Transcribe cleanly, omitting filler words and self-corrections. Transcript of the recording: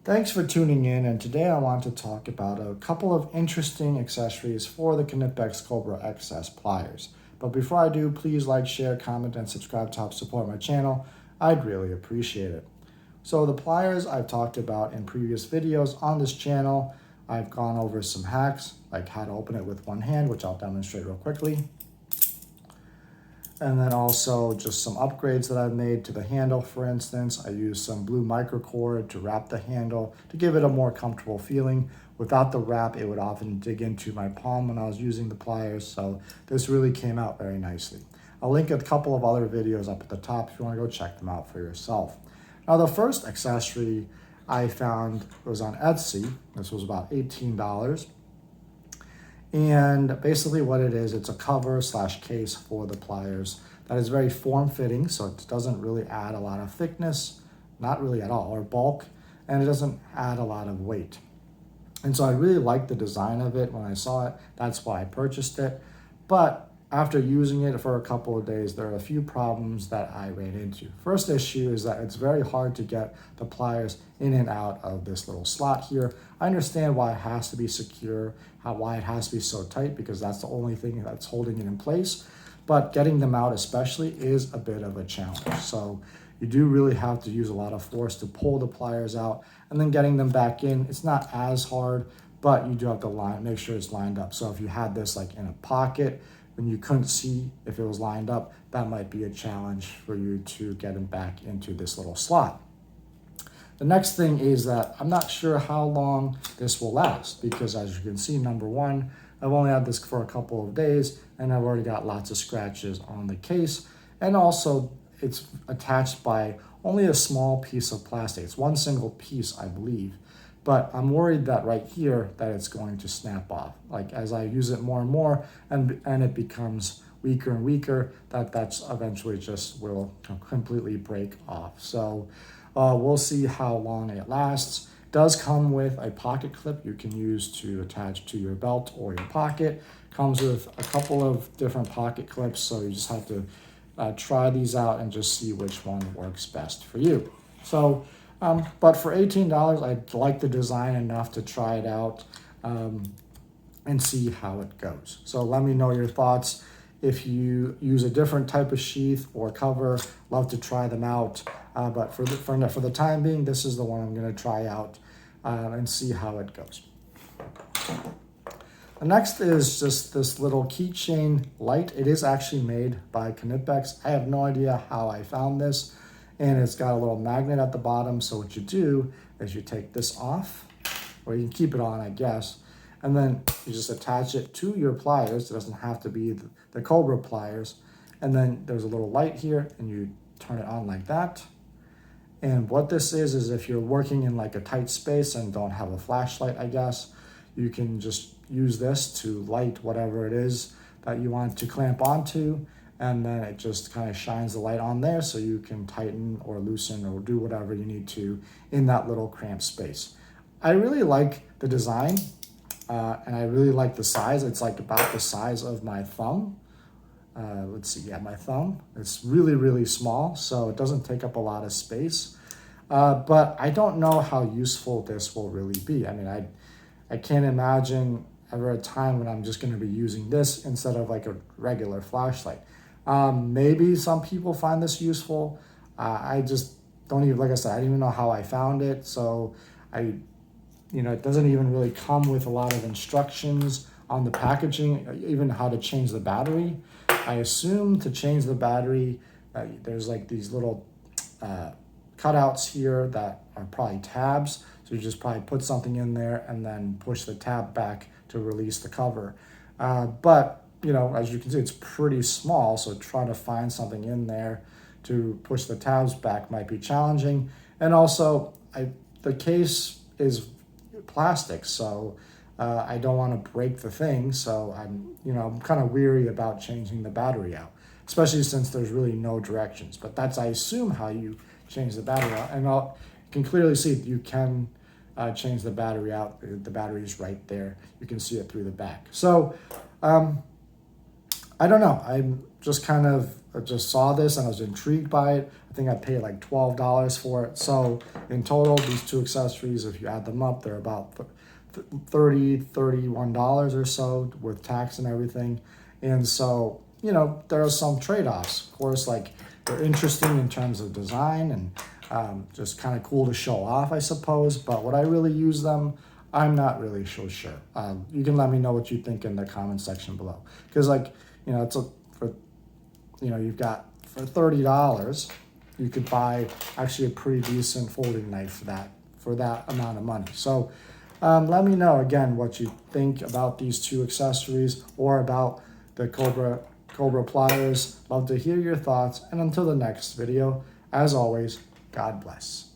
Thanks for tuning in, and today I want to talk about a couple of interesting accessories for the Knipex Cobra XS pliers. But before I do, please like, share, comment, and subscribe to help support my channel. I'd really appreciate it. So the pliers I've talked about in previous videos on this channel. I've gone over some hacks, like how to open it with one hand, which I'll demonstrate real quickly. And then also just some upgrades that I've made to the handle. For instance, I used some blue microcord to wrap the handle to give it a more comfortable feeling. Without the wrap, it would often dig into my palm when I was using the pliers, so this really came out very nicely. I'll link a couple of other videos up at the top if you want to go check them out for yourself. Now, the first accessory I found was on Etsy. This was about $18. And basically what it is, it's a cover / case for the pliers that is very form-fitting, so it doesn't really add a lot of thickness, not really at all, or bulk, and it doesn't add a lot of weight. And so I really liked the design of it when I saw it. That's why I purchased it. But after using it for a couple of days, there are a few problems that I ran into. First issue is that it's very hard to get the pliers in and out of this little slot here. I understand why it has to be secure, why it has to be so tight, because that's the only thing that's holding it in place. But getting them out especially is a bit of a challenge. So you do really have to use a lot of force to pull the pliers out, and then getting them back in, it's not as hard, but you do have to make sure it's lined up. So if you had this like in a pocket, when you couldn't see if it was lined up, that might be a challenge for you to get them back into this little slot. The next thing is that I'm not sure how long this will last, because as you can see, number one, I've only had this for a couple of days and I've already got lots of scratches on the case. And also it's attached by only a small piece of plastic. It's one single piece, I believe. But I'm worried that right here that it's going to snap off. Like as I use it more and more and it becomes weaker and weaker, that's eventually just will completely break off. So we'll see how long it lasts. It does come with a pocket clip you can use to attach to your belt or your pocket. Comes with a couple of different pocket clips, so you just have to try these out and just see which one works best for you. So. But for $18, I like the design enough to try it out and see how it goes. So let me know your thoughts. If you use a different type of sheath or cover, love to try them out. But for the time being, this is the one I'm going to try out and see how it goes. The next is just this little Keychain Light. It is actually made by Knipex. I have no idea how I found this. And it's got a little magnet at the bottom. So what you do is you take this off, or you can keep it on, I guess. And then you just attach it to your pliers. It doesn't have to be the Cobra pliers. And then there's a little light here and you turn it on like that. And what this is if you're working in like a tight space and don't have a flashlight, I guess, you can just use this to light whatever it is that you want to clamp onto. And then it just kind of shines the light on there so you can tighten or loosen or do whatever you need to in that little cramped space. I really like the design and I really like the size. It's like about the size of my thumb. Let's see, yeah, my thumb. It's really, really small, so it doesn't take up a lot of space. But I don't know how useful this will really be. I mean, I can't imagine ever a time when I'm just going to be using this instead of like a regular flashlight. Maybe some people find this useful. I just don't even, like I said, I didn't even know how I found it. So it doesn't even really come with a lot of instructions on the packaging, even how to change the battery. I assume to change the battery, there's like these little cutouts here that are probably tabs. So you just probably put something in there and then push the tab back to release the cover. But as you can see, it's pretty small, so trying to find something in there to push the tabs back might be challenging. And also, the case is plastic, so I don't want to break the thing. So I'm kind of weary about changing the battery out, especially since there's really no directions. But that's, I assume, how you change the battery out. And you can clearly see you can change the battery out. The battery is right there. You can see it through the back. So I don't know. I just saw this and I was intrigued by it. I think I paid like $12 for it. So in total, these two accessories, if you add them up, they're about $31 or so with tax and everything. And so, you know, there are some trade-offs. Of course, like they're interesting in terms of design and just kind of cool to show off, I suppose. But would I really use them? I'm not really so sure. You can let me know what you think in the comment section below. Because like, you know, you've got for $30, you could buy actually a pretty decent folding knife for that amount of money. So let me know again what you think about these two accessories or about the Cobra pliers. Love to hear your thoughts. And until the next video, as always, God bless.